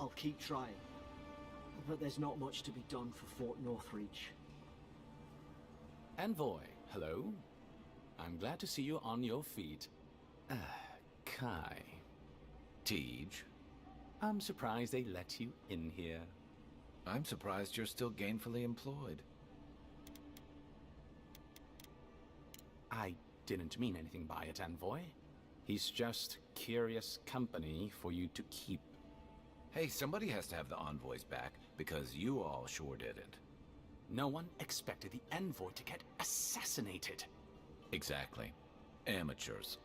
I'll keep trying. But there's not much to be done for Fort Northreach. Envoy, hello. I'm glad to see you on your feet. Kai. Tej. I'm surprised they let you in here. I'm surprised you're still gainfully employed. I didn't mean anything by it, Envoy. He's just curious company for you to keep. Hey, somebody has to have the envoys back, because you all sure didn't. No one expected the Envoy to get assassinated. Exactly. Amateurs.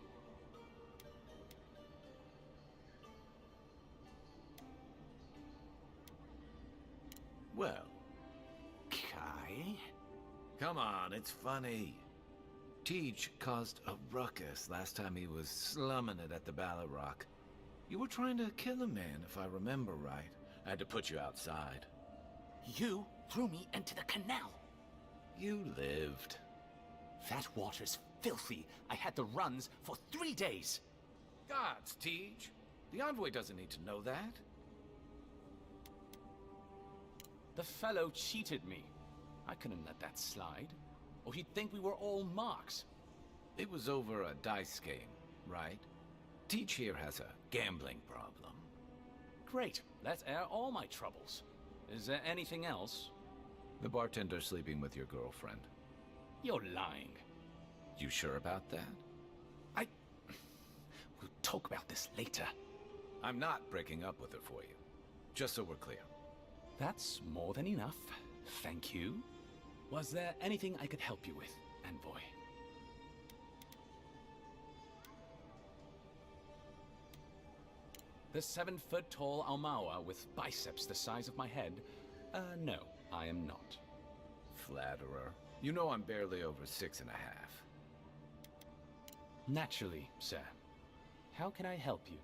Well, Kai? Come on, it's funny. Tej caused a ruckus last time he was slumming it at the Ballarrock. You were trying to kill a man, if I remember right. I had to put you outside. You threw me into the canal. You lived. That water's filthy. I had the runs for 3 days. Gods, Tej. The envoy doesn't need to know that. The fellow cheated me. I couldn't let that slide. Or he'd think we were all marks. It was over a dice game, right? Tej here has a gambling problem. Great. Let's air all my troubles. Is there anything else? The bartender sleeping with your girlfriend. You're lying. You sure about that? We'll talk about this later. I'm not breaking up with her for you. Just so we're clear. That's more than enough. Thank you. Was there anything I could help you with, Envoy? The 7-foot-tall Aumaua with biceps the size of my head? No, I am not. Flatterer. You know I'm barely over 6.5. Naturally, sir. How can I help you?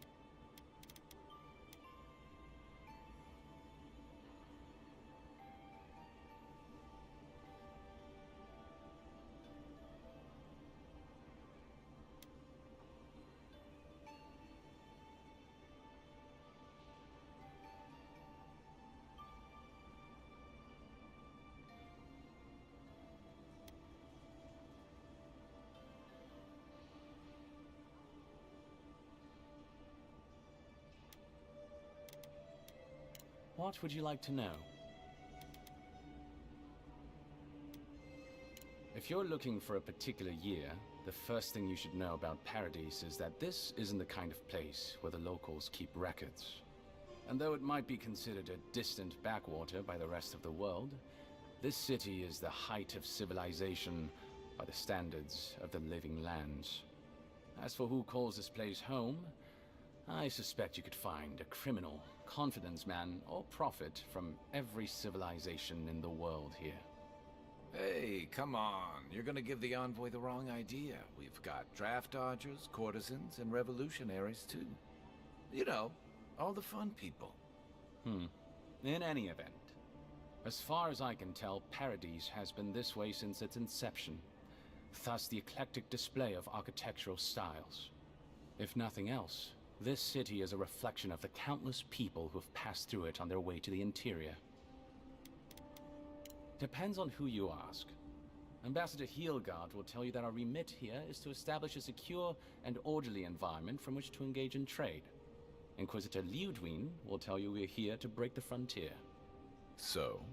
What would you like to know? If you're looking for a particular year, the first thing you should know about Paradise is that this isn't the kind of place where the locals keep records. And though it might be considered a distant backwater by the rest of the world, this city is the height of civilization by the standards of the living lands. As for who calls this place home, I suspect you could find a criminal, confidence man, or prophet from every civilization in the world here. Hey, come on. You're gonna give the envoy the wrong idea. We've got draft dodgers, courtesans, and revolutionaries, too. You know, all the fun people. In any event, as far as I can tell, Paradise has been this way since its inception. Thus the eclectic display of architectural styles. If nothing else, this city is a reflection of the countless people who have passed through it on their way to the interior. Depends on who you ask. Ambassador Heelgard will tell you that our remit here is to establish a secure and orderly environment from which to engage in trade. Inquisitor Liudwin will tell you we're here to break the frontier. So,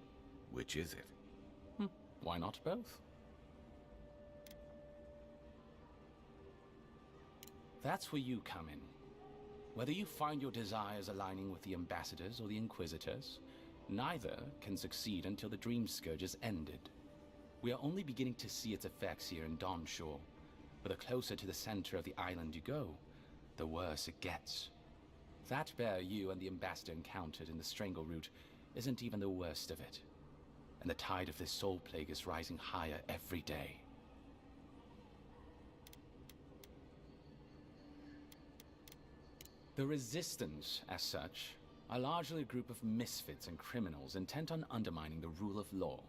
which is it? Why not both? That's where you come in. Whether you find your desires aligning with the ambassadors or the inquisitors, neither can succeed until the Dream Scourge is ended. We are only beginning to see its effects here in Dawnshore, but the closer to the center of the island you go, the worse it gets. That bear you and the ambassador encountered in the Strangle Route isn't even the worst of it, and the tide of this soul plague is rising higher every day. The Resistance, as such, are largely a group of misfits and criminals intent on undermining the rule of law.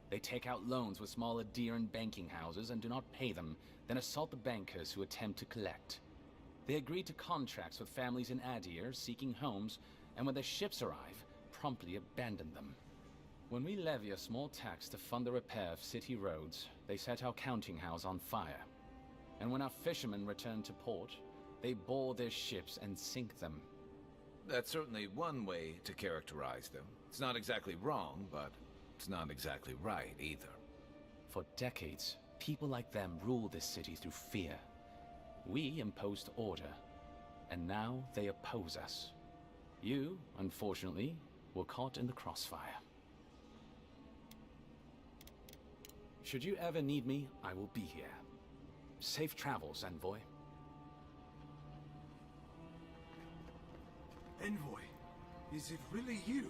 They take out loans with small Adir banking houses and do not pay them, then assault the bankers who attempt to collect. They agree to contracts with families in Adir seeking homes and when their ships arrive, promptly abandon them. When we levy a small tax to fund the repair of city roads, they set our counting house on fire. And when our fishermen return to port, they board their ships and sink them. That's certainly one way to characterize them. It's not exactly wrong, but it's not exactly right either. For decades, people like them ruled this city through fear. We imposed order, and now they oppose us. You, unfortunately, were caught in the crossfire. Should you ever need me, I will be here. Safe travels, Envoy. Envoy, is it really you?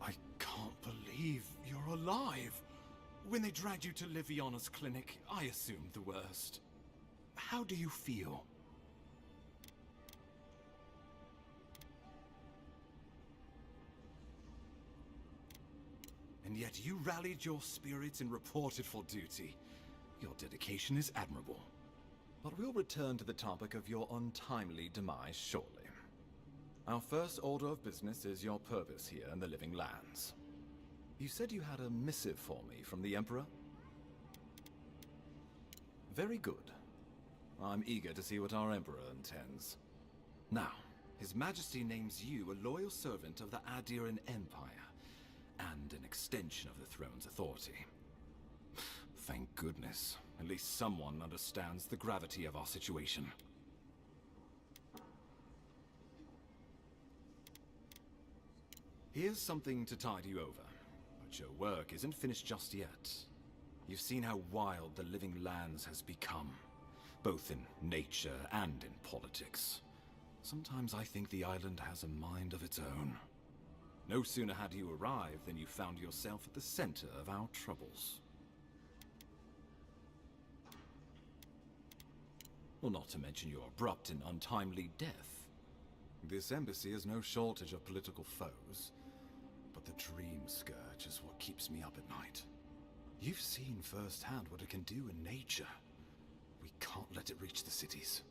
I can't believe you're alive. When they dragged you to Liviana's clinic, I assumed the worst. How do you feel? And yet you rallied your spirits and reported for duty. Your dedication is admirable. But we'll return to the topic of your untimely demise shortly. Our first order of business is your purpose here in the Living Lands. You said you had a missive for me from the Emperor? Very good. I'm eager to see what our Emperor intends. Now, His Majesty names you a loyal servant of the Adiran Empire, and an extension of the throne's authority. Thank goodness. At least someone understands the gravity of our situation. Here's something to tide you over, but your work isn't finished just yet. You've seen how wild the Living Lands has become, both in nature and in politics. Sometimes I think the island has a mind of its own. No sooner had you arrived than you found yourself at the center of our troubles. Well, not to mention your abrupt and untimely death. This embassy has no shortage of political foes, but the Dream Scourge is what keeps me up at night. You've seen firsthand what it can do in nature. We can't let it reach the cities.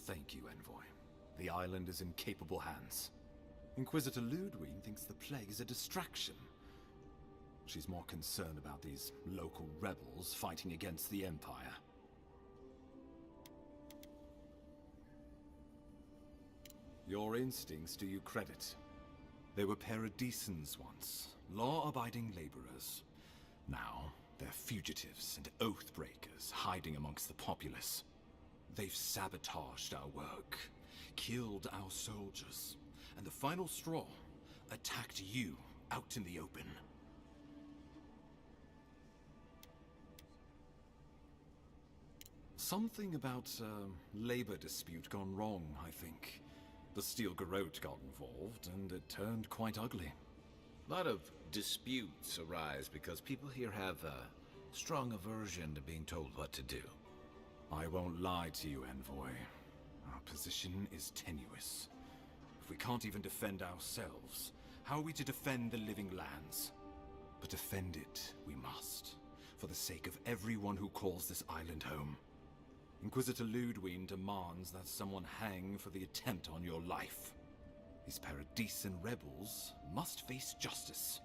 Thank you, Envoy. The island is in capable hands. Inquisitor Ludwig thinks the plague is a distraction. She's more concerned about these local rebels fighting against the Empire. Your instincts do you credit. They were paradisans once, law-abiding laborers. Now, they're fugitives and oath-breakers hiding amongst the populace. They've sabotaged our work, killed our soldiers, and the final straw, attacked you out in the open. Something about a labor dispute gone wrong, I think. The Steel Garrote got involved, and it turned quite ugly. A lot of disputes arise because people here have a strong aversion to being told what to do. I won't lie to you, Envoy. Our position is tenuous. If we can't even defend ourselves, how are we to defend the Living Lands? But defend it we must, for the sake of everyone who calls this island home. Inquisitor Ludwig demands that someone hang for the attempt on your life. These Paradisan rebels must face justice.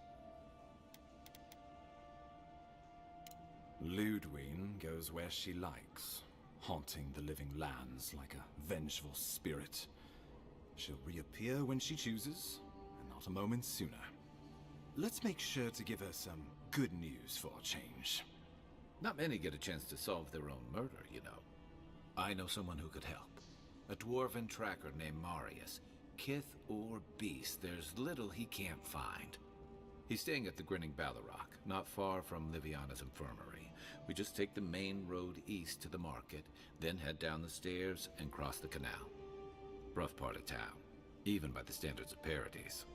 Ludwig goes where she likes, haunting the Living Lands like a vengeful spirit. She'll reappear when she chooses, and not a moment sooner. let's make sure to give her some good news for a change. Not many get a chance to solve their own murder, you know. I know someone who could help. A dwarven tracker named Marius. Kith or beast, there's little he can't find. He's staying at the Grinning Ballarrock, not far from Liviana's infirmary. We just take the main road east to the market, then head down the stairs and cross the canal. Rough part of town, even by the standards of Paradise.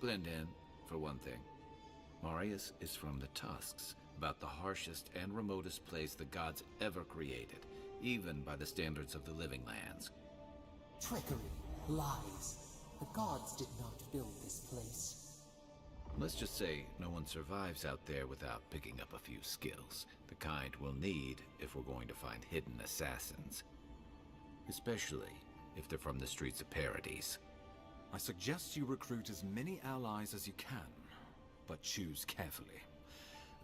Blend in, for one thing. Marius is from the Tusks, about the harshest and remotest place the gods ever created, even by the standards of the Living Lands. Trickery, lies. The gods did not build this place. Let's just say no one survives out there without picking up a few skills, the kind we'll need if we're going to find hidden assassins. Especially if they're from the streets of Paradise. I suggest you recruit as many allies as you can, but choose carefully.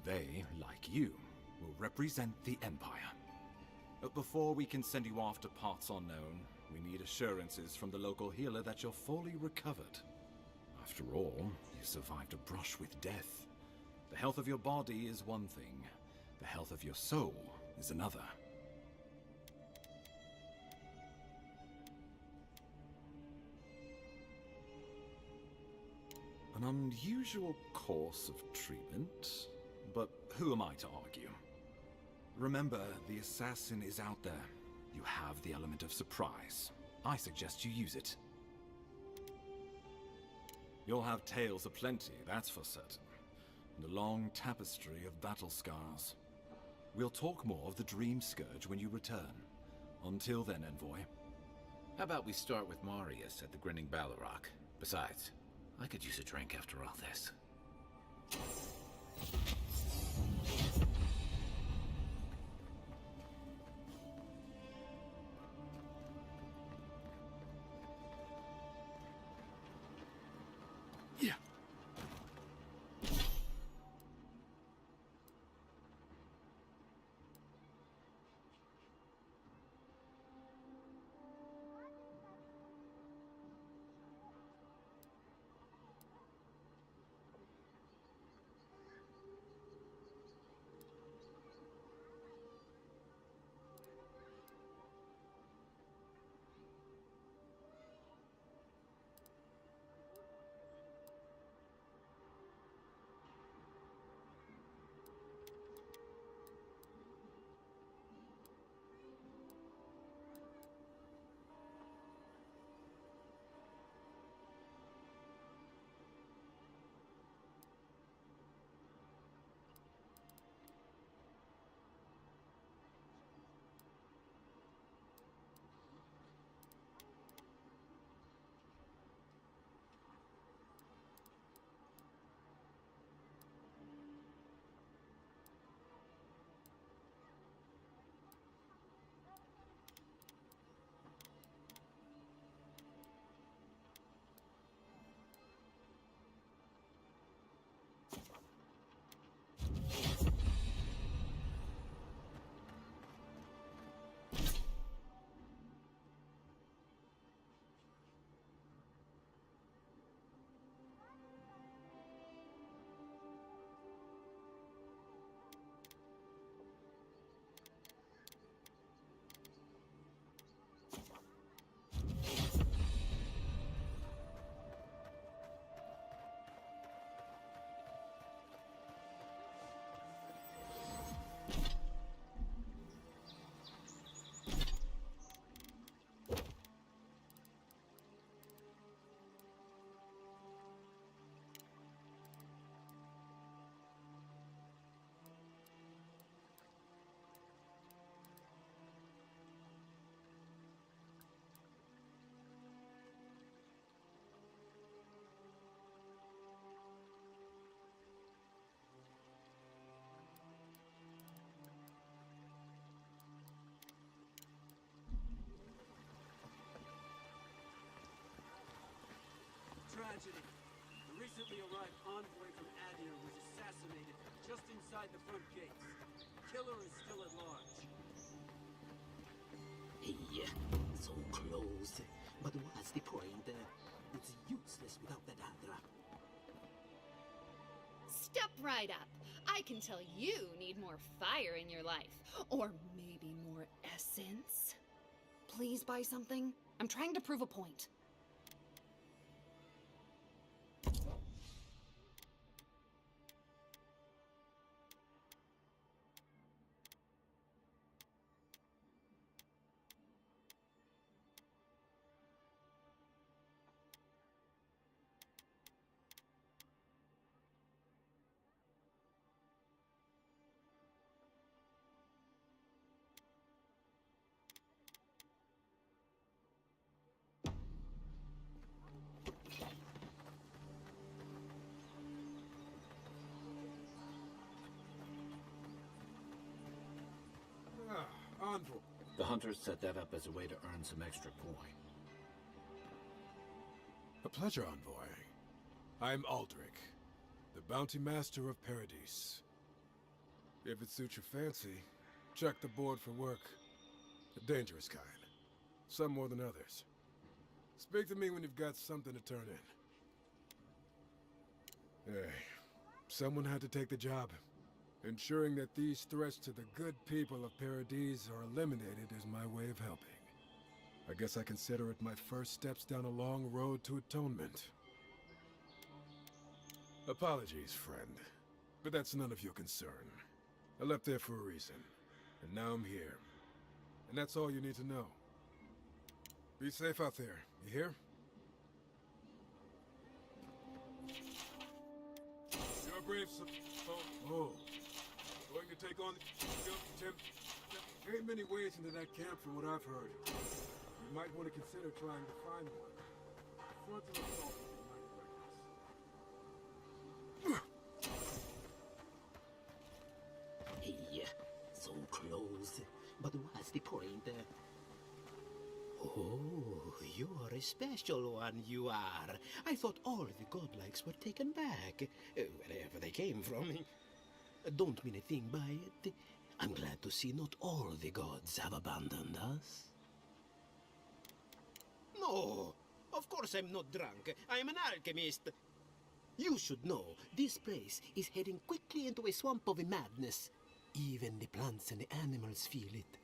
They, like you, will represent the Empire. But before we can send you off to parts unknown, we need assurances from the local healer that you're fully recovered. After all, you survived a brush with death. The health of your body is one thing. The health of your soul is another. An unusual course of treatment, but who am I to argue? Remember, the assassin is out there. You have the element of surprise. I suggest you use it. You'll have tales aplenty, that's for certain. And a long tapestry of battle scars. We'll talk more of the Dream Scourge when you return. Until then, Envoy. How about we start with Marius at the Grinning Ballarrock? Besides, I could use a drink after all this. Yeah. Tragedy. The recently arrived envoy from Adir was assassinated just inside the front gates. The killer is still at large. Hey, so close. what's the point? It's useless without that Adra. Step right up. I can tell you need more fire in your life. Or maybe more essence. Please buy something. I'm trying to prove a point. Envoy. The hunters set that up as a way to earn some extra coin. A pleasure, Envoy. I'm Aldrich, the bounty master of Paradise. If it suits your fancy, check the board for work. A dangerous kind. Some more than others. Speak to me when you've got something to turn in. Hey, someone had to take the job. Ensuring that these threats to the good people of Paradise are eliminated is my way of helping. I guess I consider it my first steps down a long road to atonement. Apologies, friend, but that's none of your concern. I left there for a reason, and now I'm here. And that's all you need to know. Be safe out there, you hear? You're a brave oh. Going to take on Tim. There ain't many ways into that camp from what I've heard. You might want to consider trying to find one. Frontal assault Hey, so close. But what's the point? Oh, you're a special one, you are. I thought all the godlikes were taken back, wherever they came from. Don't mean a thing by it. I'm glad to see not all the gods have abandoned us. No, of course I'm not drunk. I'm an alchemist. You should know, this place is heading quickly into a swamp of madness. Even the plants and the animals feel it.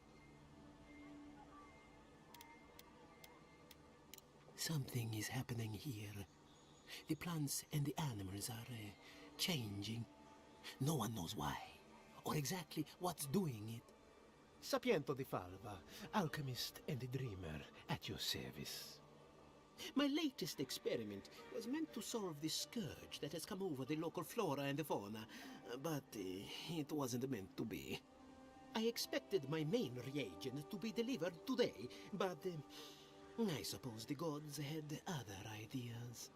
Something is happening here. The plants and the animals are changing. No one knows why, or exactly what's doing it. Sapiento di Falva, alchemist and a dreamer, at your service. My latest experiment was meant to solve the scourge that has come over the local flora and fauna, but it wasn't meant to be. I expected my main reagent to be delivered today, but I suppose the gods had other ideas.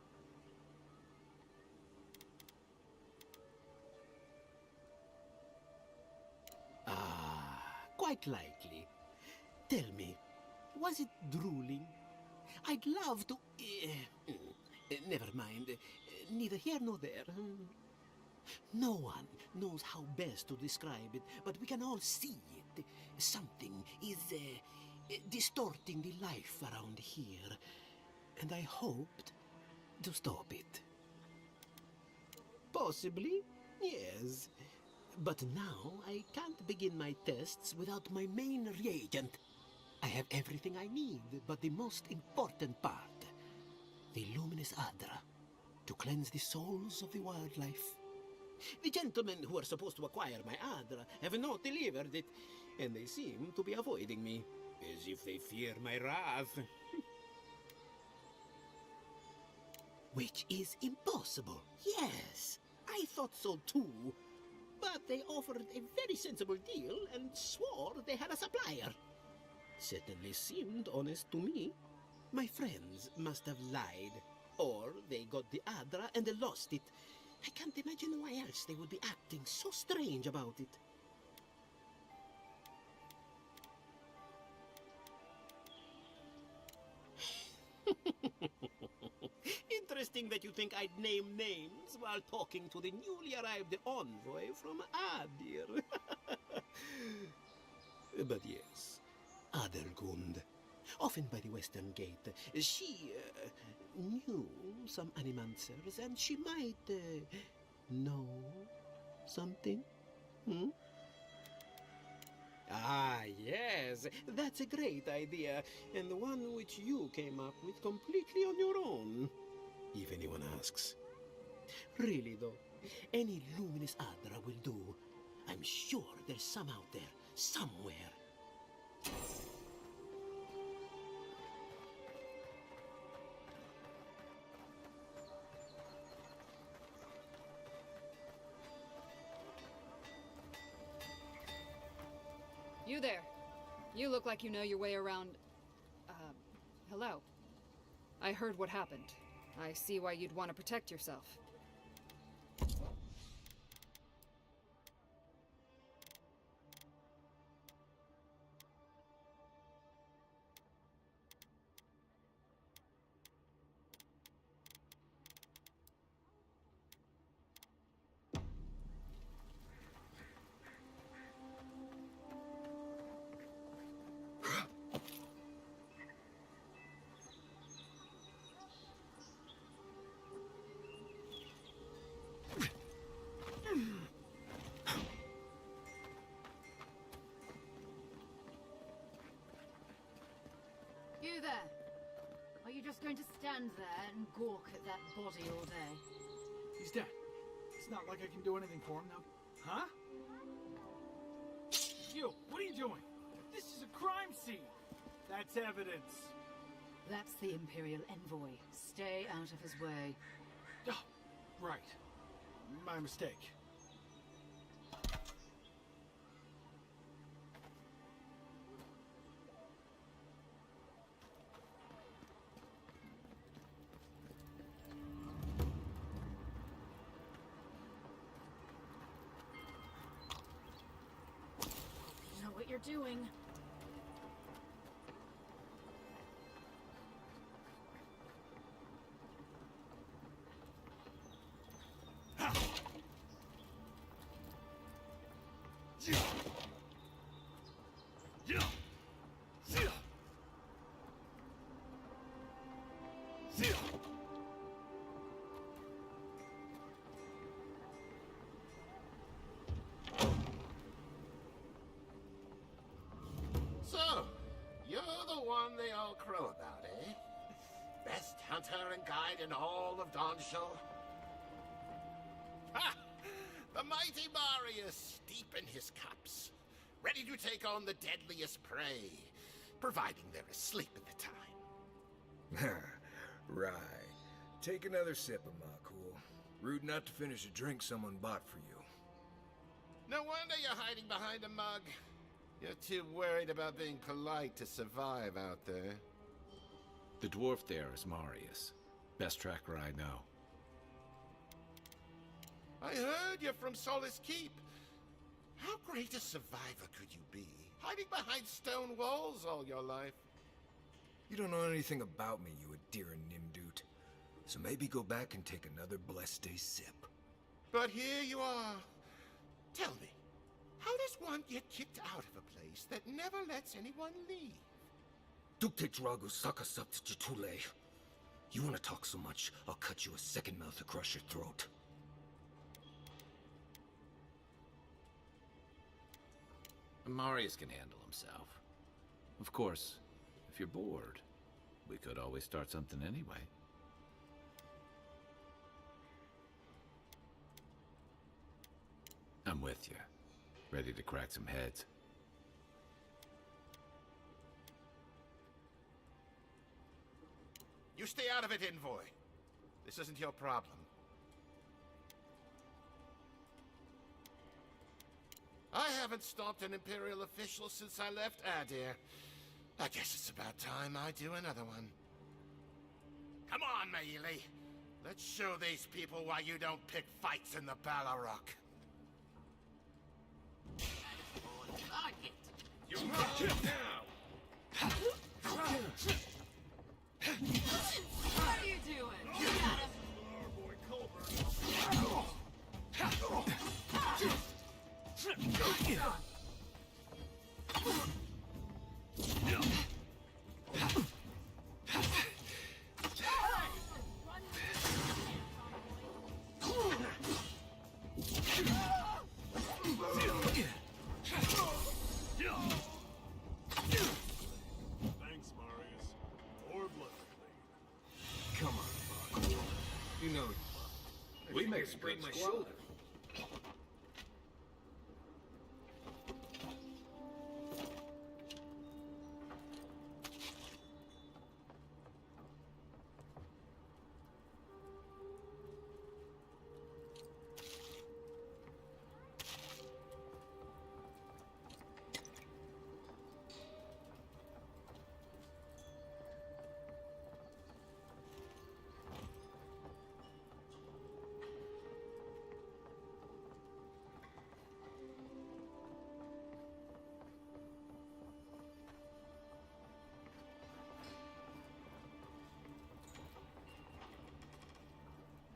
Quite likely. Tell me, was it drooling? I'd love to... never mind. Neither here nor there. No one knows how best to describe it, but we can all see it. Something is distorting the life around here, and I hoped to stop it. Possibly, yes. But now I can't begin my tests without my main reagent. I have everything I need, but the most important part. The luminous Adra, to cleanse the souls of the wildlife. The gentlemen who are supposed to acquire my Adra have not delivered it, and they seem to be avoiding me, as if they fear my wrath. Which is impossible. Yes, I thought so too. But they offered a very sensible deal and swore they had a supplier. Certainly seemed honest to me. My friends must have lied. Or they got the Adra and they lost it. I can't imagine why else they would be acting so strange about it. Interesting that you think I'd name names while talking to the newly arrived envoy from Adir. But yes, Adelgund. often by the western gate. She knew some animancers, and she might know something. Hmm? Ah, yes, that's a great idea, and the one which you came up with completely on your own. If anyone asks. Really, though, any luminous Adra will do. I'm sure there's some out there, somewhere. You there. You look like you know your way around... hello. I heard what happened. I see why you'd want to protect yourself. You there! Are you just going to stand there and gawk at that body all day? He's dead. It's not like I can do anything for him now. Huh? You, what are you doing? This is a crime scene. That's evidence. That's the Imperial Envoy. Stay out of his way. Oh, right. My mistake. You know what you're doing. So, you're the one they all crow about, eh? Best hunter and guide in all of Donshell? Ha! The mighty Marius, deep in his cups, ready to take on the deadliest prey, providing they're asleep at the time. Right. Take another sip of my cool. Rude not to finish a drink someone bought for you. No wonder you're hiding behind a mug. You're too worried about being polite to survive out there. The dwarf there is Marius. Best tracker I know. I heard you're from Solace Keep. How great a survivor could you be, hiding behind stone walls all your life? You don't know anything about me, you Adira Nimdut. So maybe go back and take another blessed day sip. But here you are. Tell me, how does one get kicked out of a place that never lets anyone leave? Dukte Drago Sakasakt Jitule. You want to talk so much, I'll cut you a second mouth across your throat. Marius can handle himself. Of course, if you're bored, we could always start something anyway. I'm with you. Ready to crack some heads. You stay out of it, Envoy. This isn't your problem. I haven't stopped an Imperial official since I left Adir. I guess it's about time I do another one. Come on, Maili. Let's show these people why you don't pick fights in the Ballarok. Like it. You're now! What are you doing? You got him. I sprained my shoulder.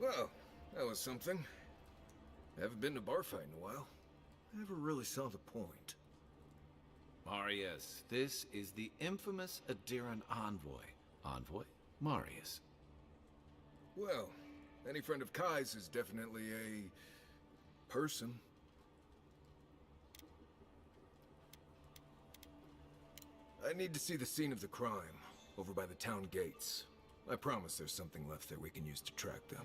Well, that was something. Haven't been to a bar fight in a while. Never really saw the point. Marius, this is the infamous Adiran envoy. Envoy? Marius. Well, any friend of Kai's is definitely a person. I need to see the scene of the crime, over by the town gates. I promise there's something left there we can use to track them.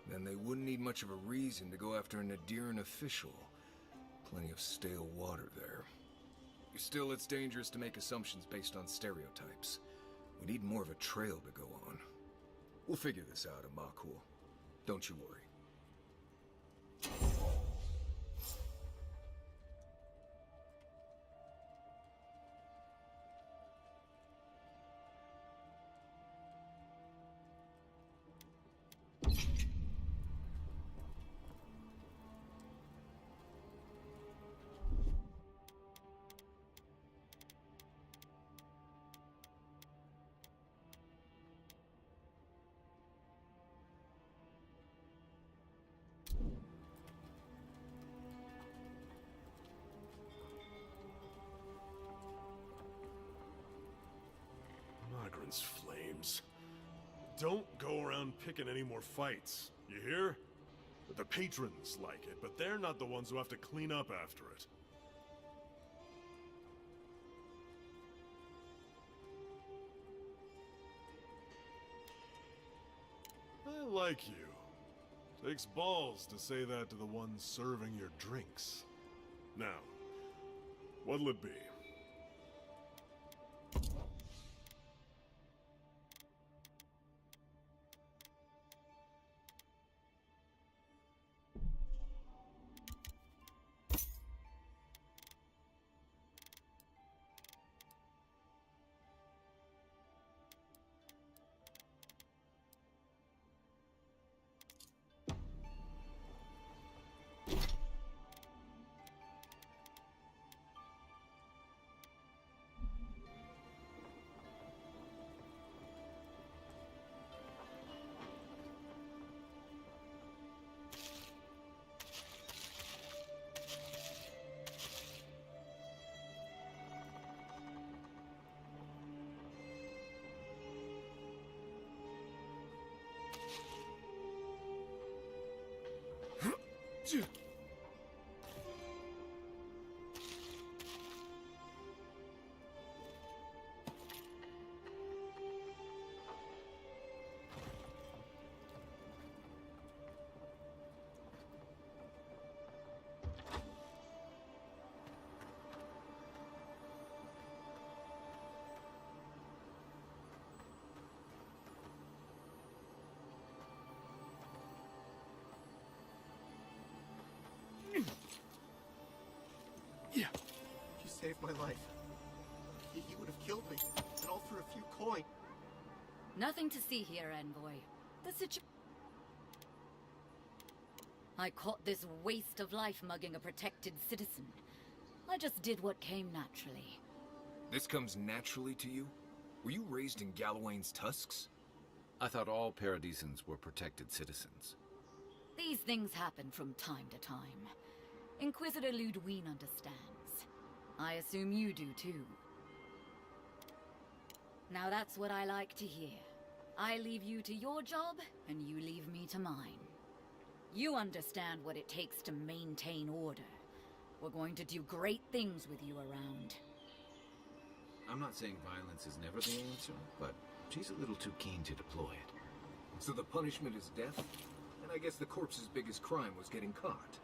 Then they wouldn't need much of a reason to go after an Adiran official. Plenty of stale water there. Still, it's dangerous to make assumptions based on stereotypes. We need more of a trail to go on. We'll figure this out, Amakul. Don't you worry. Migrants' flames. Don't go around picking any more fights, you hear? The patrons like it, but they're not the ones who have to clean up after it. I like you. Takes balls to say that to the ones serving your drinks. Now, what'll it be? Yeah. You saved my life. You would have killed me, and all for a few coin. Nothing to see here, Envoy. I caught this waste of life mugging a protected citizen. I just did what came naturally. This comes naturally to you? Were you raised in Galawain's tusks? I thought all Paradisans were protected citizens. These things happen from time to time. Inquisitor Ludwine understands. I assume you do too. Now that's what I like to hear. I leave you to your job, and you leave me to mine. You understand what it takes to maintain order. We're going to do great things with you around. I'm not saying violence is never the answer, but She's a little too keen to deploy it. So the punishment is death? And I guess the corpse's biggest crime was getting caught.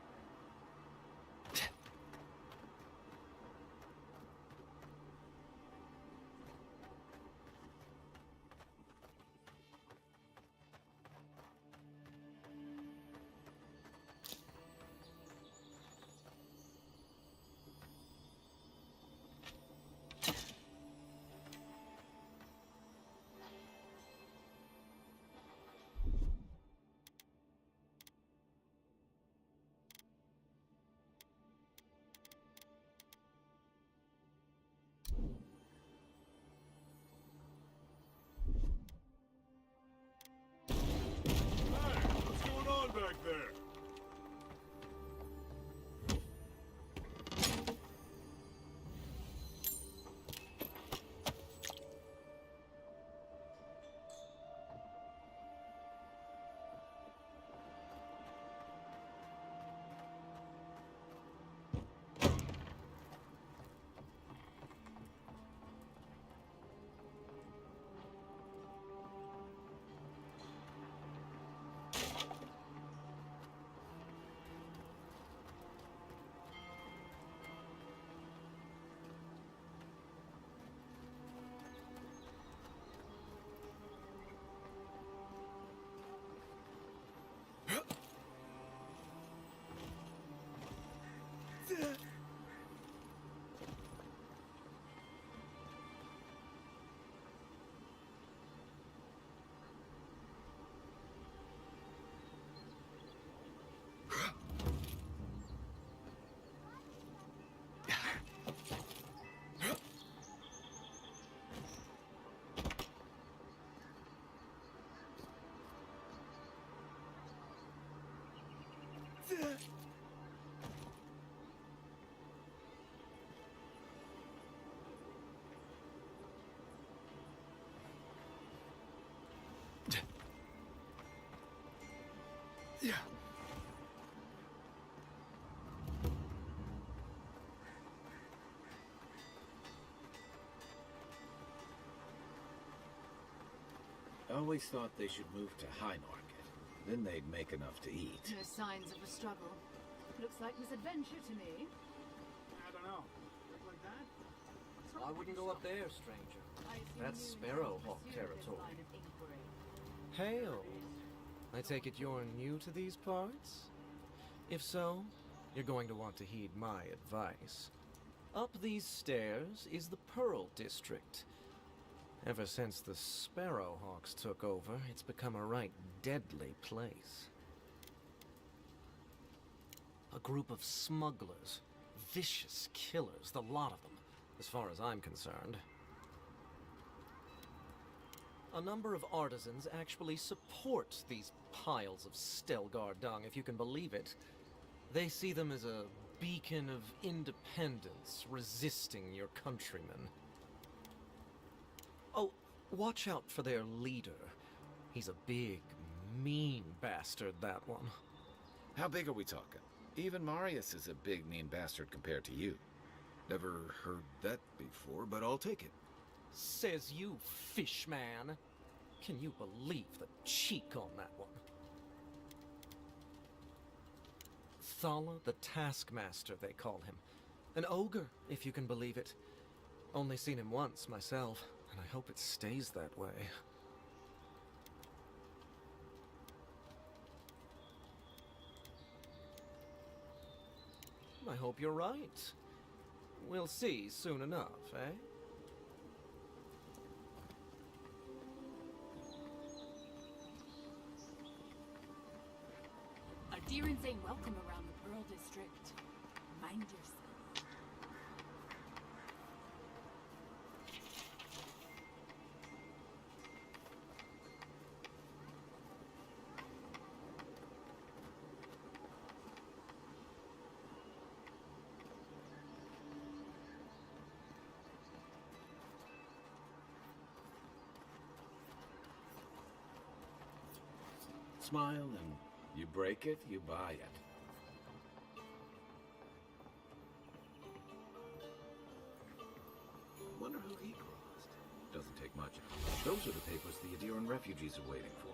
What's going on back there? Yeah. I always thought they should move to High Market. Then they'd make enough to eat. No signs of a struggle. Looks like misadventure to me. I don't know. Look like that? I wouldn't go up there, stranger. That's Sparrowhawk territory. Hail. I take it you're new to these parts? If so, you're going to want to heed my advice. Up these stairs is the Pearl District. Ever since the Sparrowhawks took over, it's become a right deadly place. A group of smugglers, vicious killers, the lot of them, as far as I'm concerned. A number of artisans actually support these piles of Stelgar dung, if you can believe it. They see them as a beacon of independence, resisting your countrymen. Oh, watch out for their leader. He's a big, mean bastard, that one. How big are we talking? Even Marius is a big, mean bastard compared to you. Never heard that before, but I'll take it. Says you, fishman. Can you believe the cheek on that one? Thala the Taskmaster, they call him. An ogre, if you can believe it. Only seen him once, myself, and I hope it stays that way. I hope you're right. We'll see soon enough, eh? Adherents ain't welcome around the Pearl District. Mind yourself. Smile, and you break it, you buy it. Wonder who he crossed. Doesn't take much. Those are the papers the Adiran refugees are waiting for.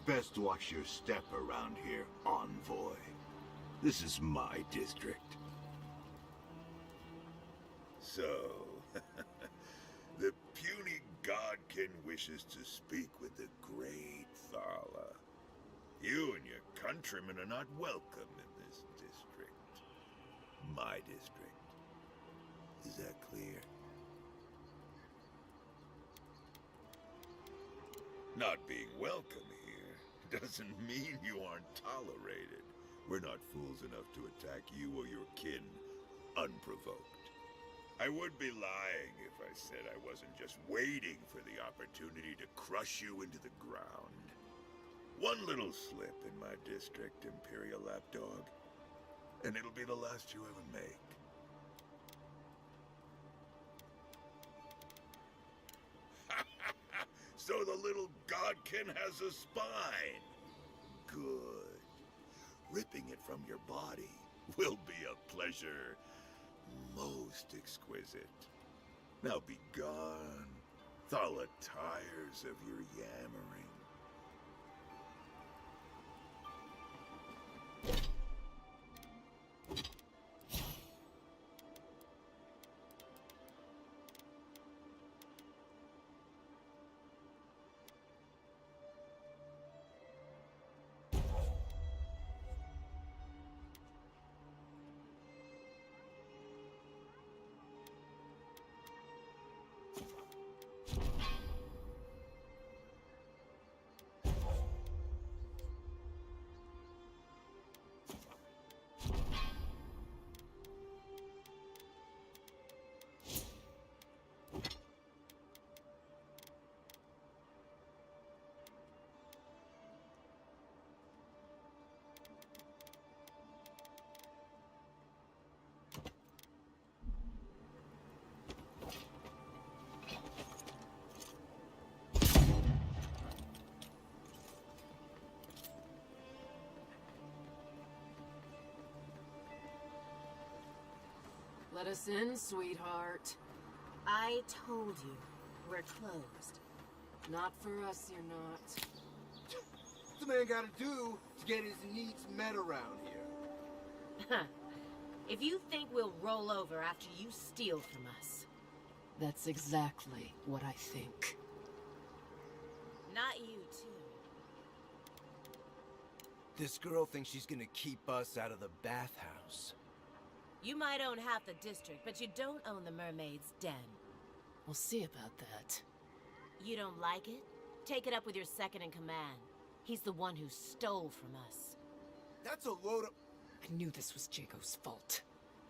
Best watch your step around here, envoy. This is my district. So, the puny godkin wishes to speak with the great Thala. You and your countrymen are not welcome in this district. My district. Is that clear? Not being welcome here doesn't mean you aren't tolerated. We're not fools enough to attack you or your kin unprovoked. I would be lying if I said I wasn't just waiting for the opportunity to crush you into the ground. One little slip in my district, Imperial Lapdog, and it'll be the last you ever make. So the little godkin has a spine. Good. Ripping it from your body will be a pleasure most exquisite. Now be gone. Thala tires of your yammering. Let us in, sweetheart. I told you, we're closed. Not for us, you're not. What's the man gotta do to get his needs met around here? If you think we'll roll over after you steal from us. That's exactly what I think. Not you, too. This girl thinks she's gonna keep us out of the bathhouse. You might own half the district, but you don't own the mermaid's den. We'll see about that. You don't like it? Take it up with your second in command. He's the one who stole from us. That's a load of... I knew this was Jago's fault.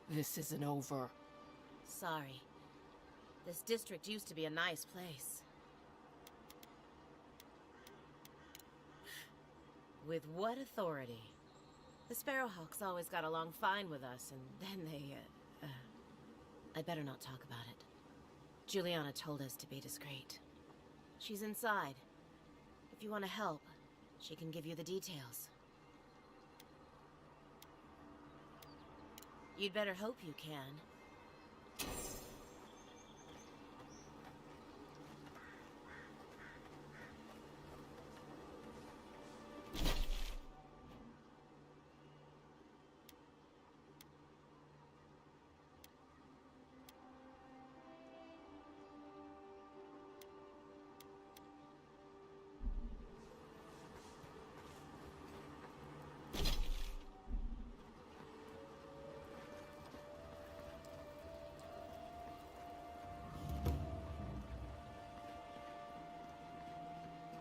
This isn't over. Sorry. This district used to be a nice place. With what authority? The Sparrowhawks always got along fine with us, and then they, I'd better not talk about it. Juliana told us to be discreet. She's inside. If you want to help, she can give you the details. You'd better hope you can.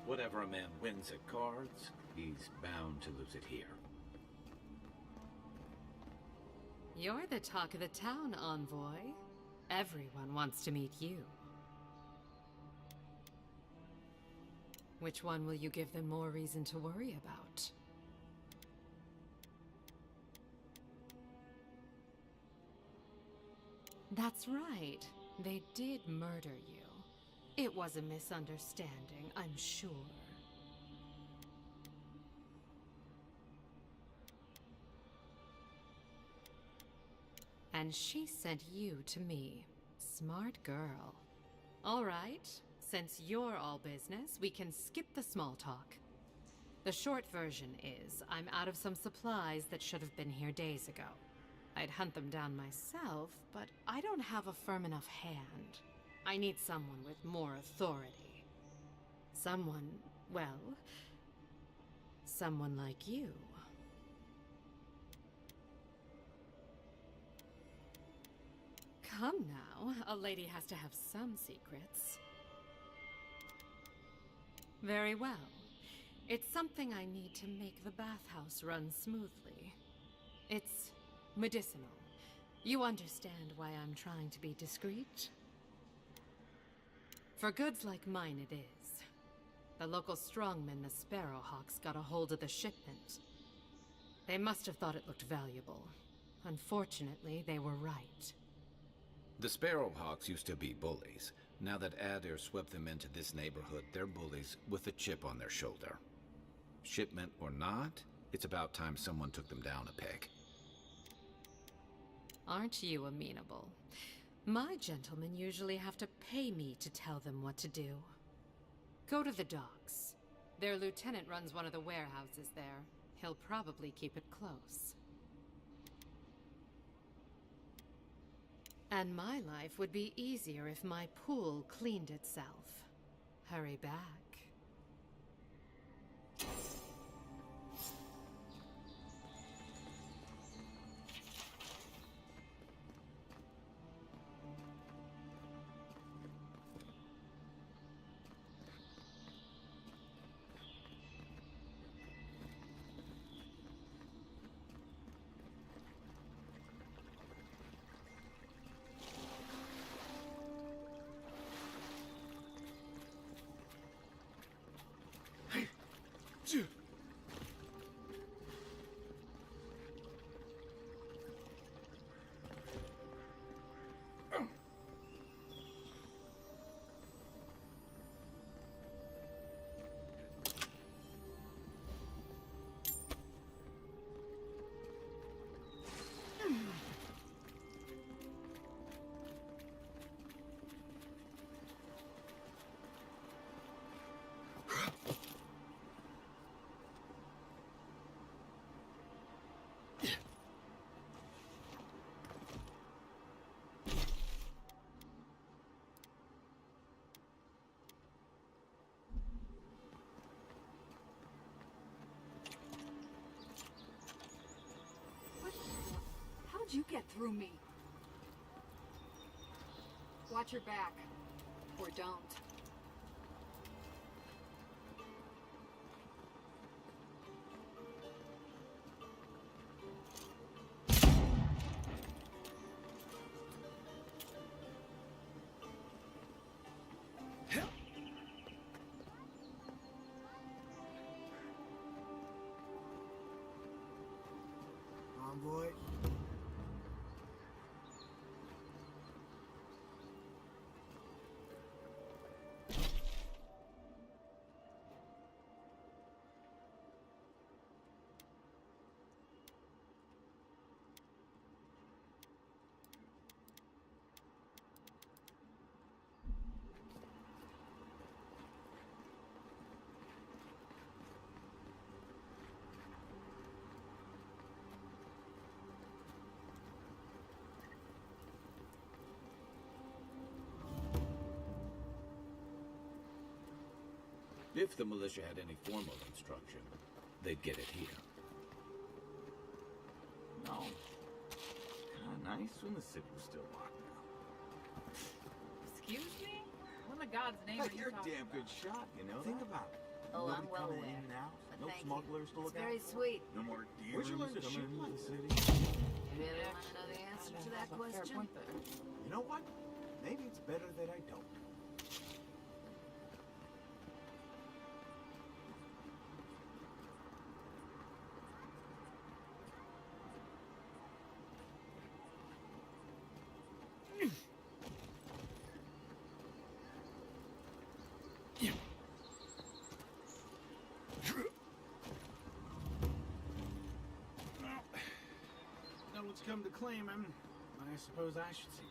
Whatever a man wins at cards, he's bound to lose it here. You're the talk of the town, envoy. Everyone wants to meet you. Which one will you give them more reason to worry about? That's right. They did murder you. It was a misunderstanding, I'm sure. And she sent you to me. Smart girl. All right, since you're all business, we can skip the small talk. The short version is, I'm out of some supplies that should have been here days ago. I'd hunt them down myself, but I don't have a firm enough hand. I need someone with more authority. Someone, well, someone like you. Come now, a lady has to have some secrets. Very well. It's something I need to make the bathhouse run smoothly. It's medicinal. You understand why I'm trying to be discreet? For goods like mine it is. The local strongmen, the Sparrowhawks, got a hold of the shipment. They must have thought it looked valuable. Unfortunately, they were right. The Sparrowhawks used to be bullies. Now that Adair swept them into this neighborhood, they're bullies with a chip on their shoulder. Shipment or not, it's about time someone took them down a peg. Aren't you amenable? My gentlemen usually have to pay me to tell them what to do. Go to the docks. Their lieutenant runs one of the warehouses there. He'll probably keep it close. And my life would be easier if my pool cleaned itself. Hurry back. How'd you get through me? Watch your back. Or don't. Envoy? If the militia had any formal instruction, they'd get it here. No. Kinda nice when the city was still locked down. Excuse me? What in the God's name are you You're a talking damn good shot, you know Think that? about it. Oh, Nobody I'm well coming aware, in and out. but No thank you. smugglers to look It's very out for. sweet. No more Where'd you learn to coming shoot into like the city. You really want to know the answer to that? that Fair question? point there. You know what? Maybe it's better that I don't. No one's come to claim him. I suppose I should see them.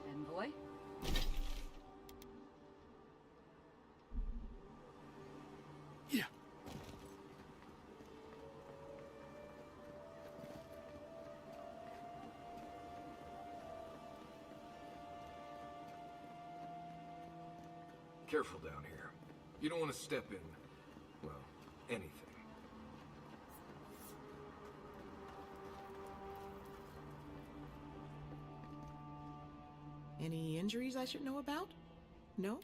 Envoy? Yeah. Careful down here. You don't want to step in, well, anything. Any injuries I should know about? No?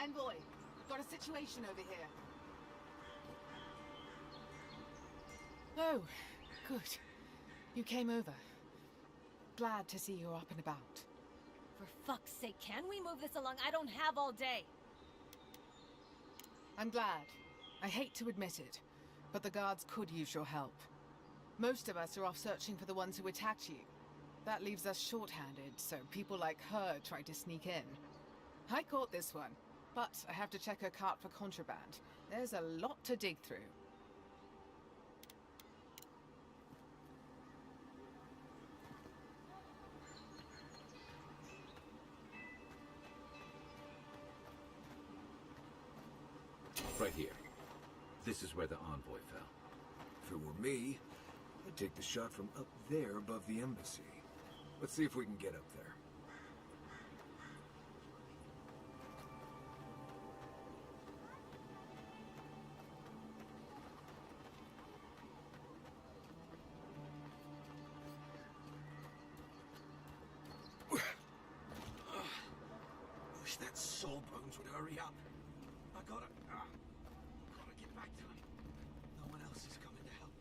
Envoy, got a situation over here. Oh, good. You came over. Glad to see you're up and about. For fuck's sake, can we move this along? I don't have all day. I'm glad. I hate to admit it, but the guards could use your help. Most of us are off searching for the ones who attacked you. That leaves us short-handed, so people like her try to sneak in. I caught this one, but I have to check her cart for contraband. There's a lot to dig through. Right here. This is where the envoy fell. If it were me, I'd take the shot from up there above the embassy. Let's see if we can get up there. Wish that Sawbones would hurry up. I gotta get back to him. No one else is coming to help.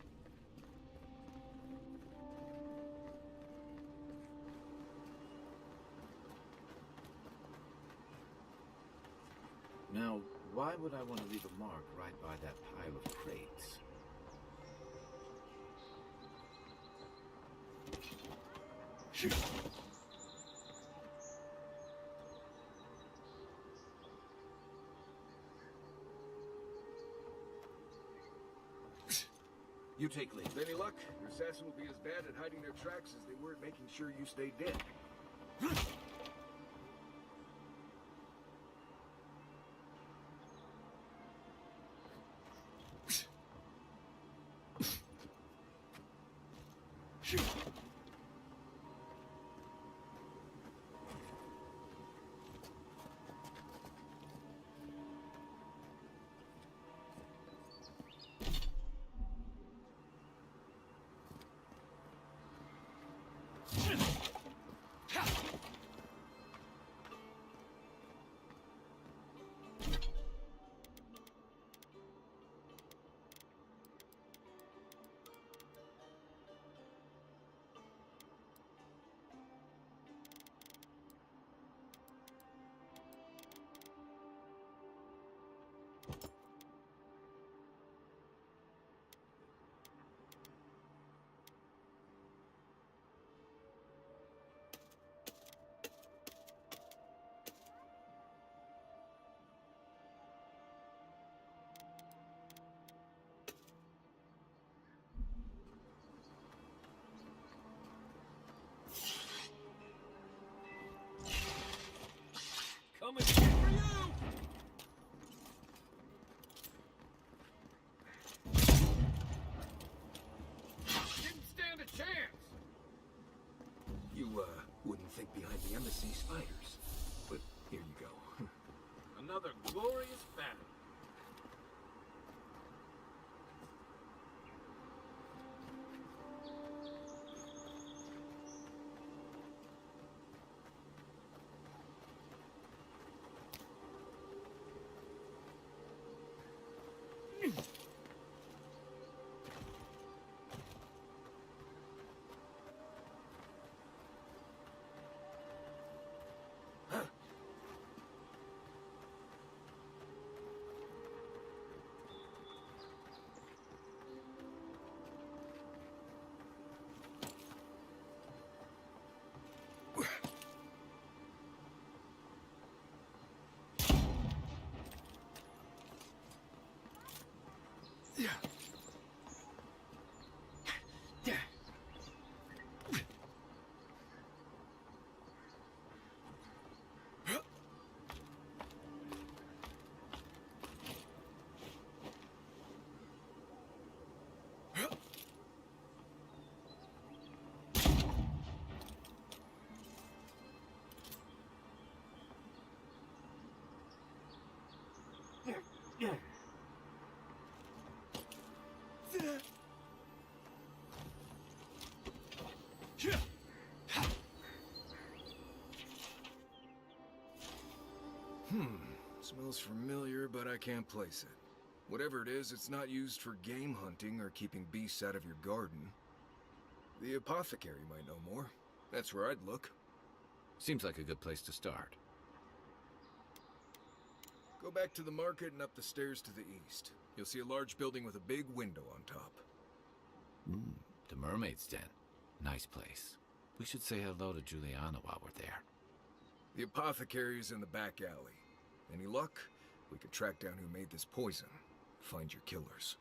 Now, why would I want to leave a mark right by that pile of crates? Shoot. You take lead. With any luck, your assassin will be as bad at hiding their tracks as they were at making sure you stay dead. Shoot. coming for you! Didn't stand a chance! You, wouldn't think behind the embassy spiders. But here you go. Another glorious battle. Smells familiar, but I can't place it. Whatever it is, it's not used for game hunting or keeping beasts out of your garden. The apothecary might know more. That's where I'd look. Seems like a good place to start. Go back to the market and up the stairs to the east. You'll see a large building with a big window on top. The Mermaid's Den. Nice place. We should say hello to Juliana while we're there. The apothecary is in the back alley. Any luck, we could track down who made this poison. Find your killers.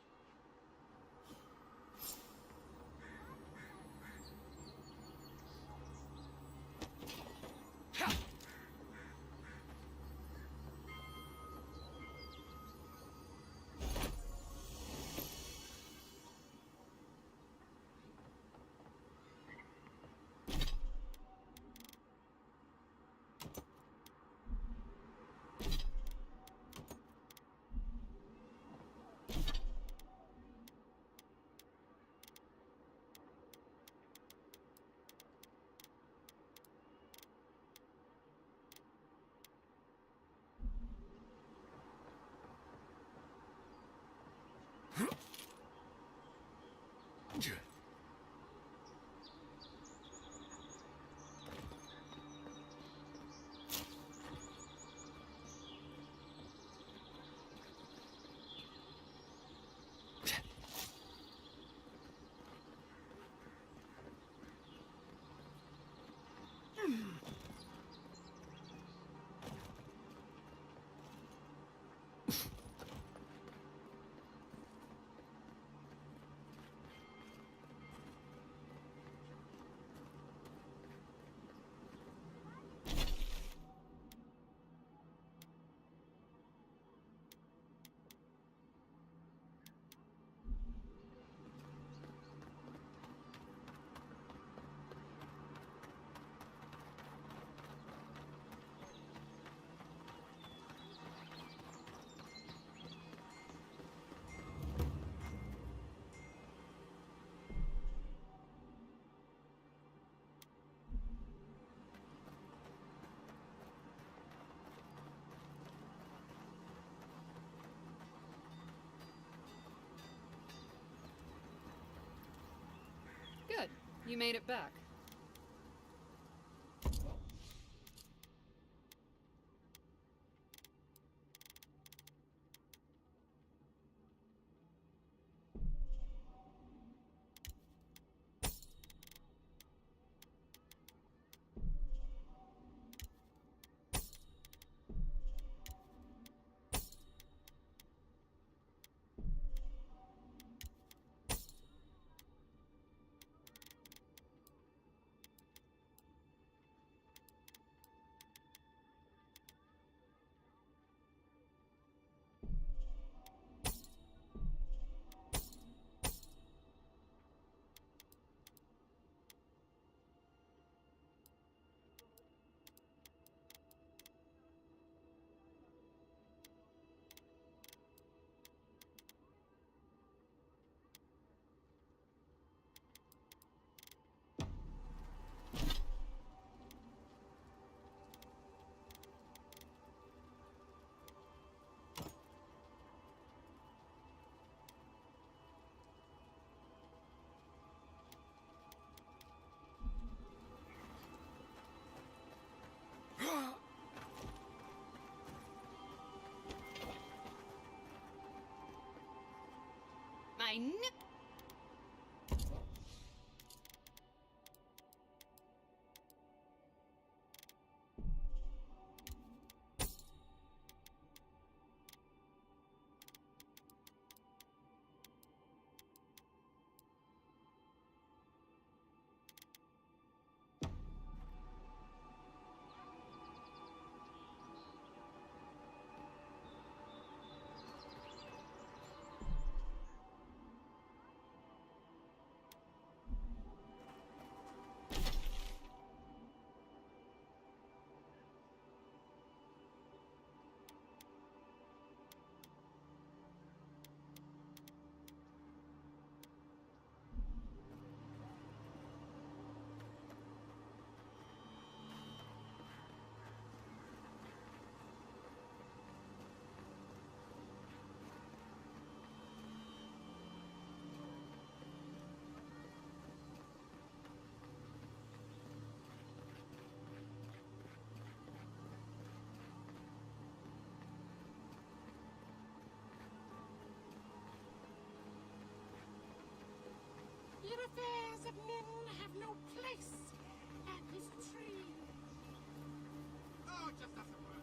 Good. You made it back. I knew. Your affairs of men have no place at this tree. Oh, it just doesn't work.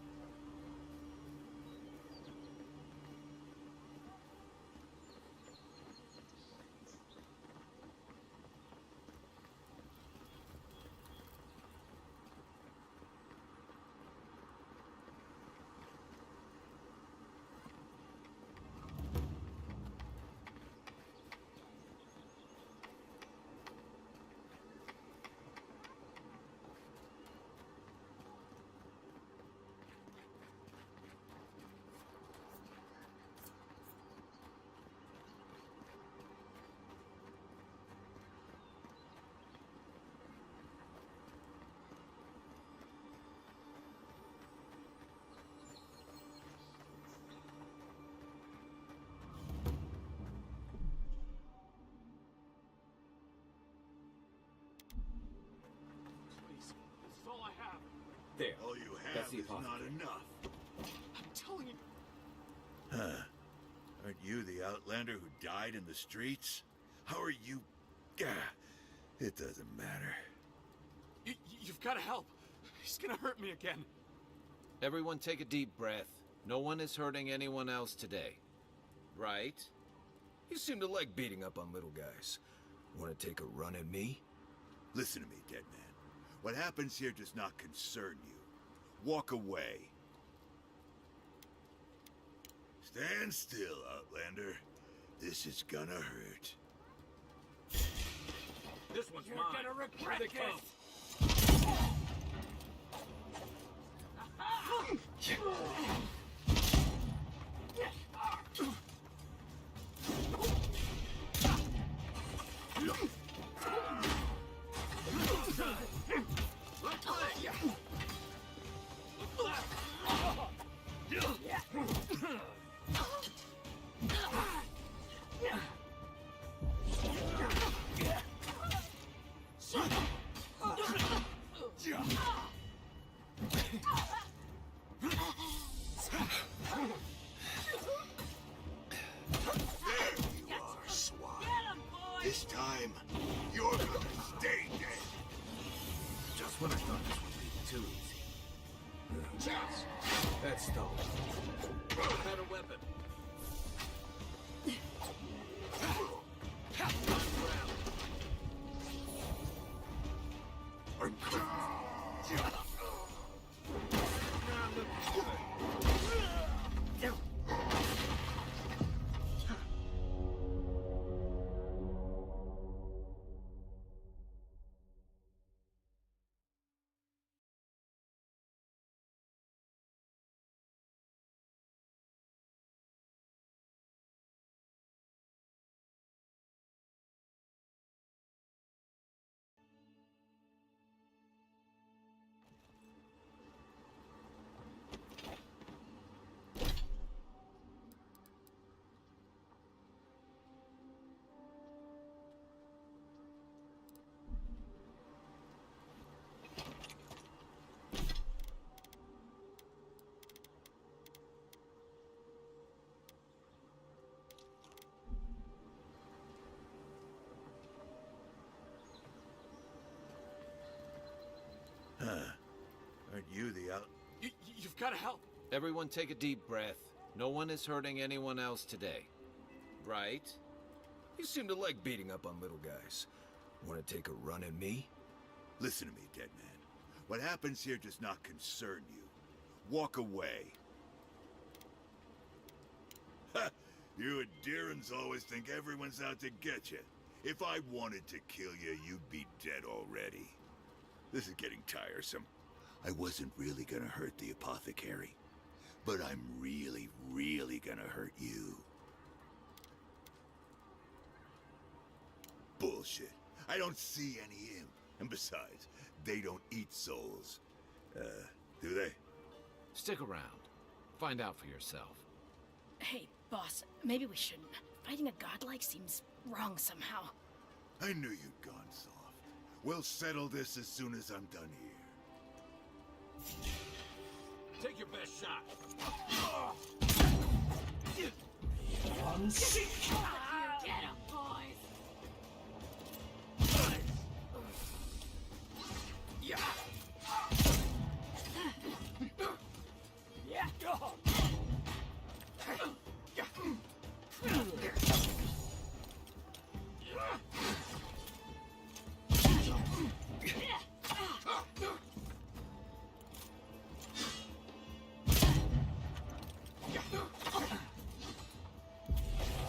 Please, this is all I have. There. All you That's have the is not apothecary. enough. I'm telling you. Huh. Aren't you the outlander who died in the streets? How are you... Gah, it doesn't matter. You've got to help. He's gonna hurt me again. Everyone take a deep breath. No one is hurting anyone else today. Right? You seem to like beating up on little guys. Want to take a run at me? Listen to me, dead man. What happens here does not concern you. Walk away. Stand still, Outlander. This is gonna hurt. This one's You're mine. gonna regret Here they come. This time, you're gonna stay dead. Just when I thought this would be too easy. That's stone. Better weapon. gotta help. Everyone take a deep breath. No one is hurting anyone else today. Right? You seem to like beating up on little guys. Want to take a run at me? Listen to me, dead man. What happens here does not concern you. Walk away. Ha! You Adherans always think everyone's out to get you. If I wanted to kill you, you'd be dead already. This is getting tiresome. I wasn't really gonna hurt the apothecary, but I'm really, really gonna hurt you. Bullshit. I don't see any imp. And besides, they don't eat souls. Do they? Stick around. Find out for yourself. Hey, boss, maybe we shouldn't. Fighting a godlike seems wrong somehow. I knew you'd gone soft. We'll settle this as soon as I'm done here. Take your best shot. One sick. Get him, boys! Yeah. Yeah.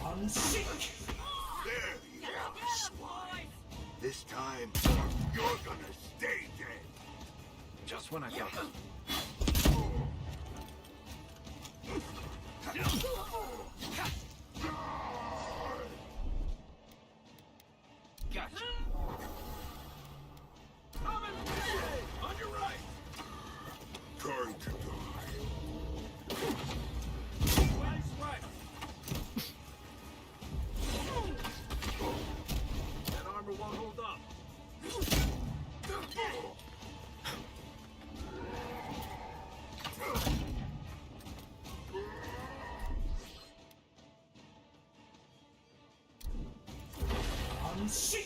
One sick. There you go, swine. This time, you're gonna stay dead. Just when I thought that. Gotcha. On your right. Time to die. Right, right. That armor won't hold up. One sick.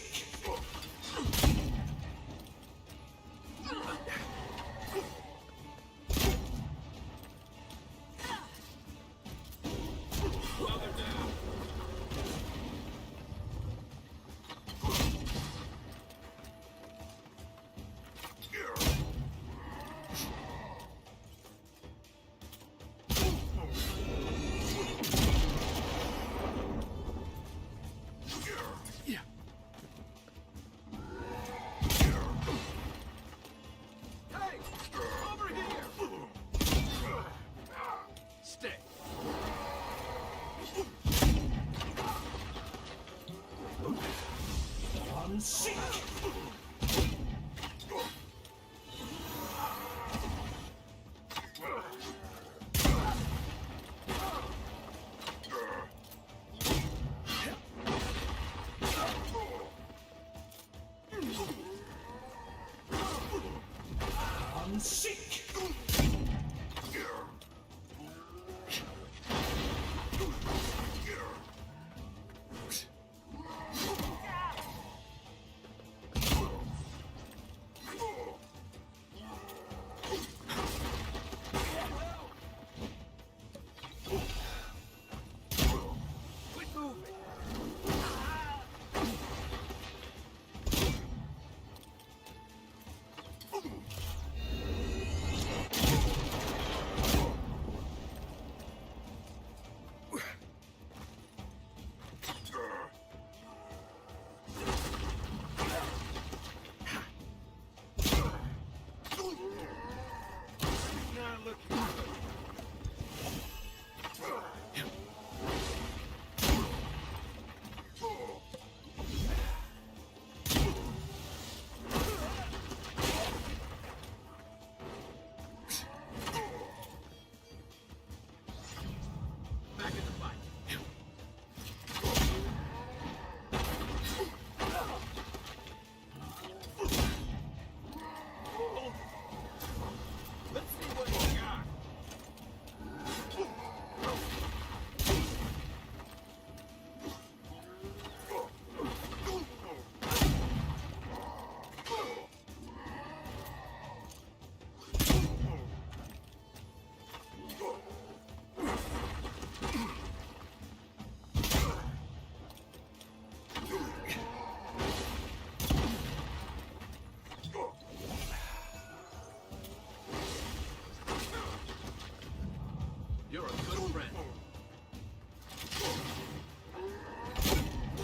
friend.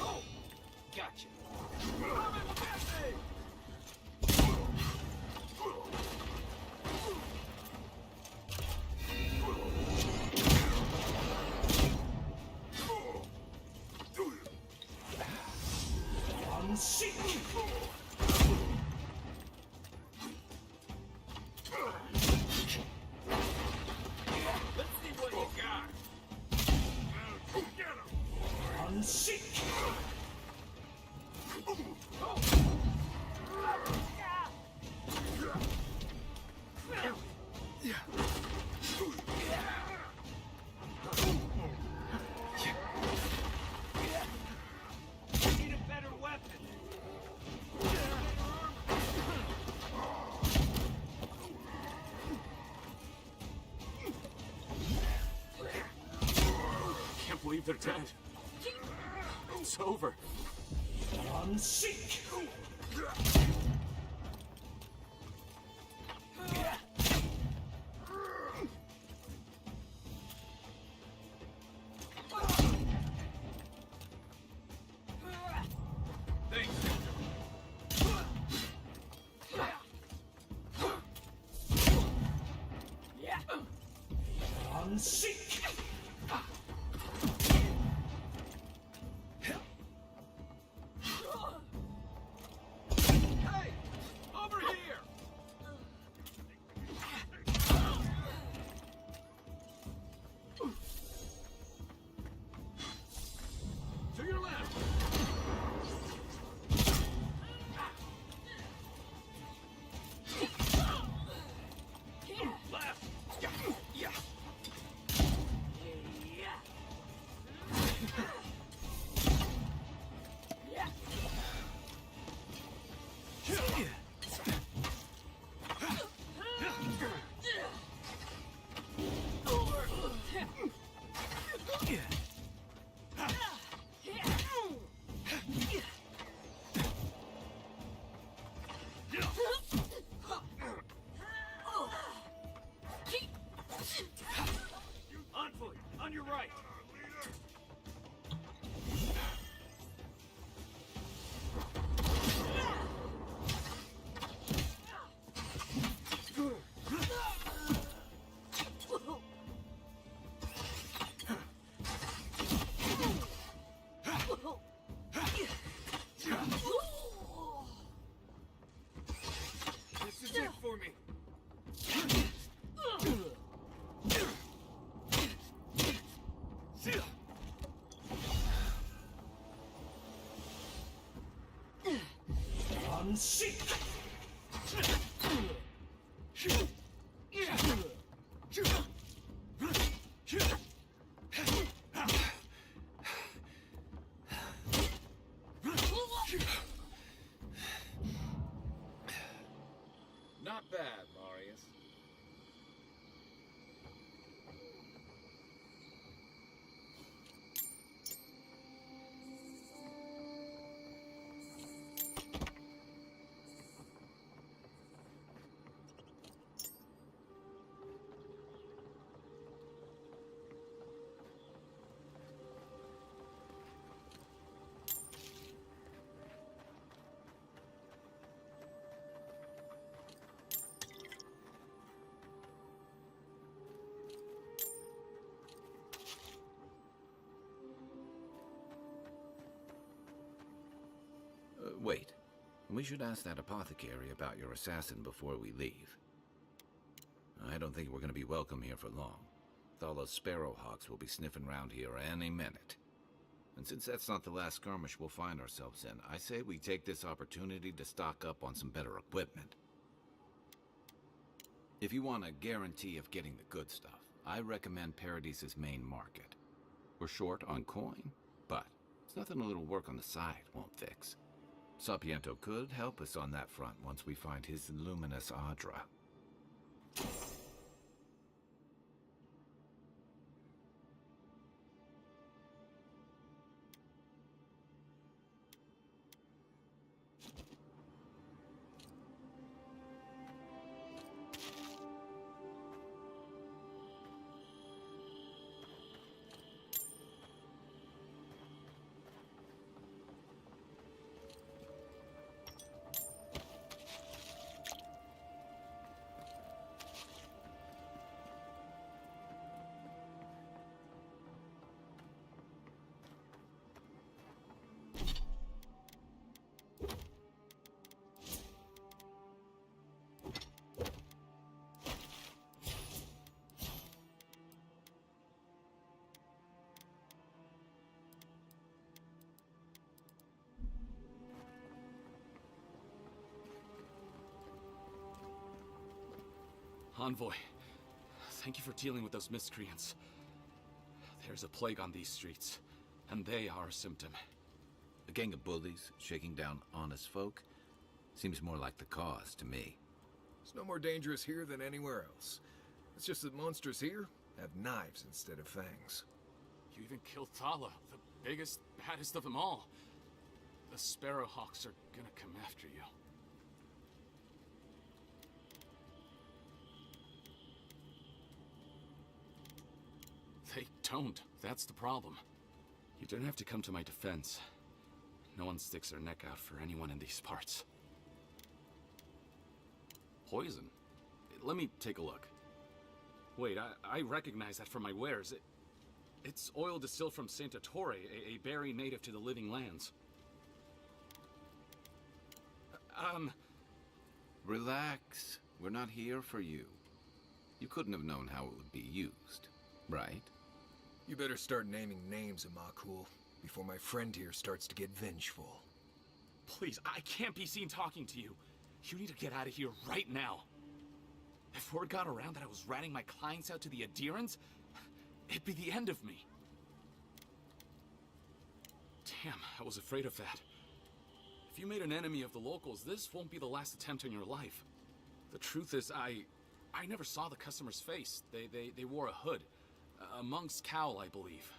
Oh, gotcha. Unseat! Let's see what you got. Get him! Unseat! Need a better weapon. Can't believe they're dead. It's over. Unseat! Thanks. Unseat! Hey! Over here! To your left! Left! Yeah! On foot, on your right. This is it for me. Unseat! Not bad, Marius. Wait. We should ask that apothecary about your assassin before we leave. I don't think we're going to be welcome here for long. All those sparrowhawks will be sniffing around here any minute. And since that's not the last skirmish we'll find ourselves in, I say we take this opportunity to stock up on some better equipment. If you want a guarantee of getting the good stuff, I recommend Paradise's main market. We're short on coin, but it's nothing a little work on the side won't fix. Sapiento could help us on that front once we find his luminous Adra. Envoy, thank you for dealing with those miscreants. There's a plague on these streets, and they are a symptom. A gang of bullies shaking down honest folk? Seems more like the cause to me. It's no more dangerous here than anywhere else. It's just that monsters here have knives instead of fangs. You even killed Thala, the biggest, baddest of them all. The Sparrowhawks are gonna come after you. They don't. That's the problem. You don't have to come to my defense. No one sticks their neck out for anyone in these parts. Poison? Let me take a look. Wait, I recognize that from my wares. It's oil distilled from Saint Ettore, a berry native to the Living Lands. Relax. We're not here for you. You couldn't have known how it would be used, right? You better start naming names, Amakul, before my friend here starts to get vengeful. Please, I can't be seen talking to you. You need to get out of here right now. If word got around that I was ratting my clients out to the Adherents, it'd be the end of me. Damn, I was afraid of that. If you made an enemy of the locals, this won't be the last attempt in your life. The truth is, I never saw the customer's face. They wore a hood. A monk's cowl, I believe.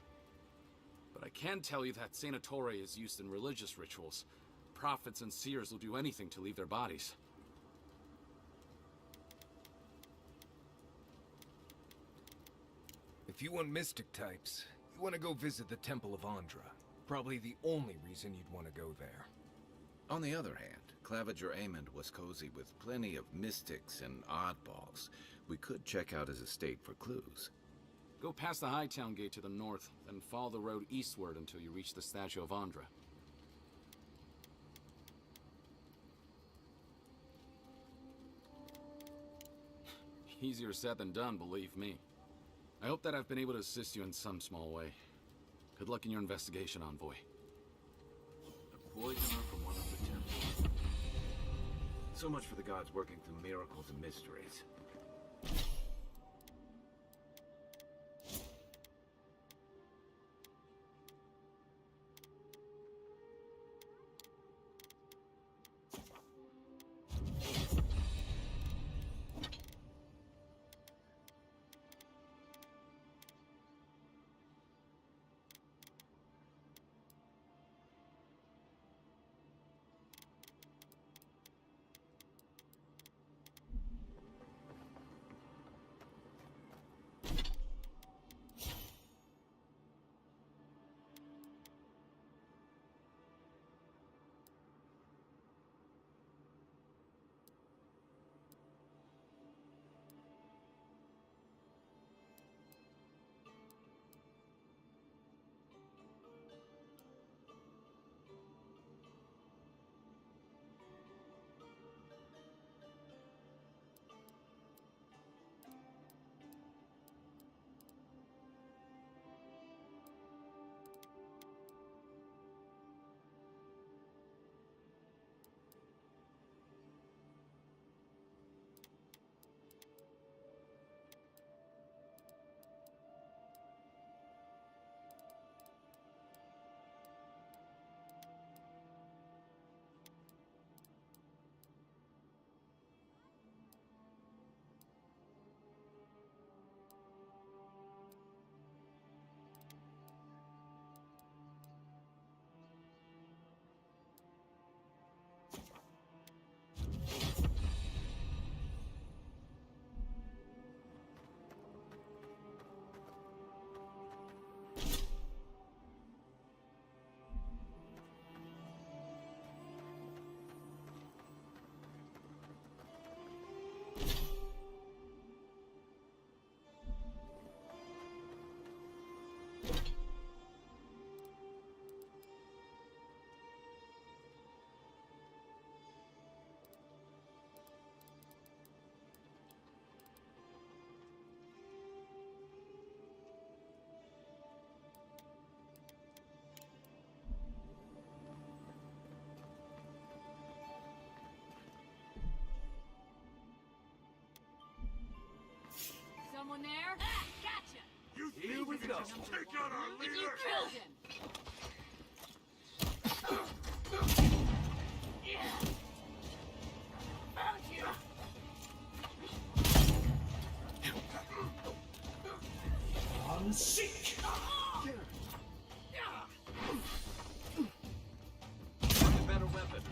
But I can tell you that Saint Ettore is used in religious rituals. Prophets and seers will do anything to leave their bodies. If you want mystic types, you want to go visit the Temple of Andra. Probably the only reason you'd want to go there. On the other hand, Claviger Amond was cozy with plenty of mystics and oddballs. We could check out his estate for clues. Go past the Hightown Gate to the north, then follow the road eastward until you reach the statue of Andra. Easier said than done, believe me. I hope that I've been able to assist you in some small way. Good luck in your investigation, Envoy. A poisoner from one of the temples. So much for the gods working through miracles and mysteries. go. Take out our You leader! killed him! Found you! Unseek! Find a better weapon.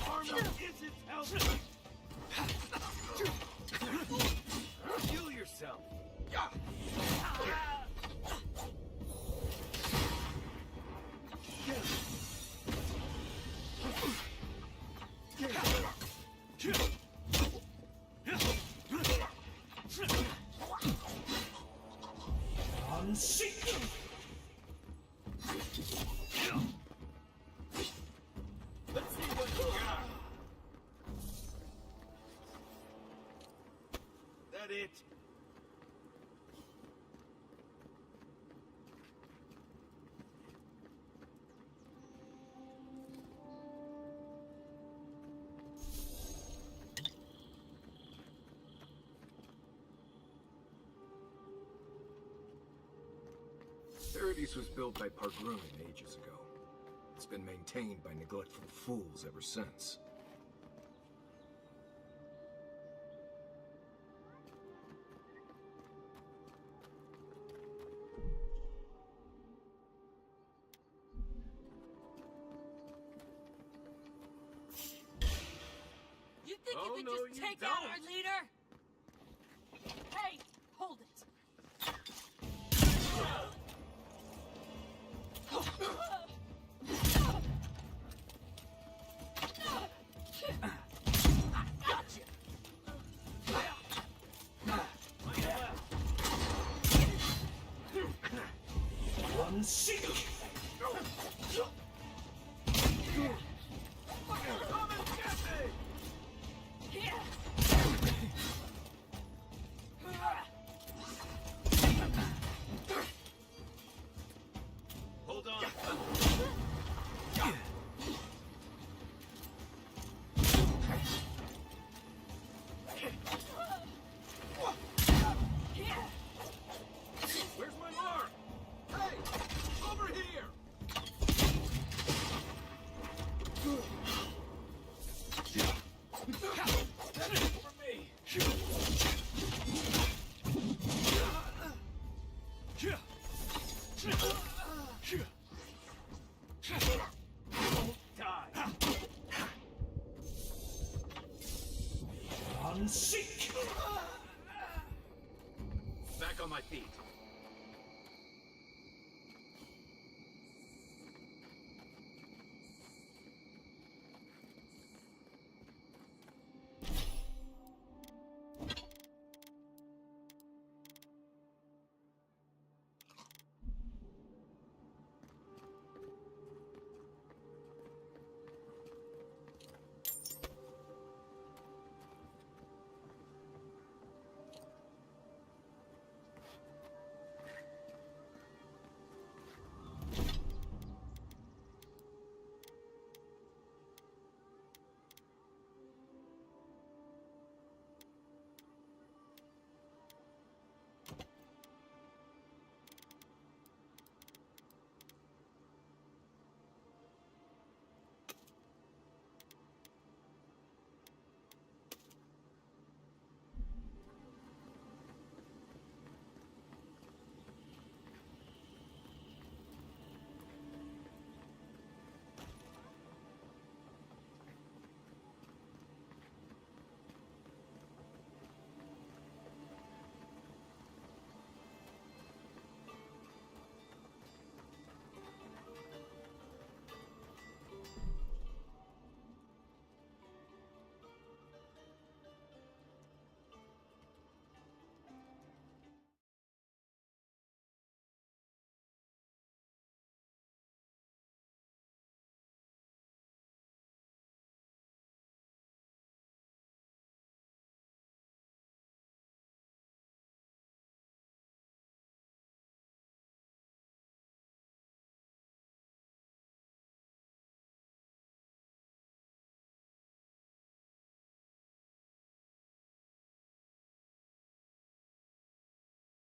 Armor isn't helping! Heal yourself. Unseek! Let's see what you got. That it? Paradise was built by Pargrunin ages ago. It's been maintained by neglectful fools ever since. You think Oh, you no, could just you take out don't. our leader? Hey, hold it. Gotcha. Unseek! Come and get me! Hold on. Where's my mark? Hey! Over here! That's it for me! Die! Unseek! Back on my feet.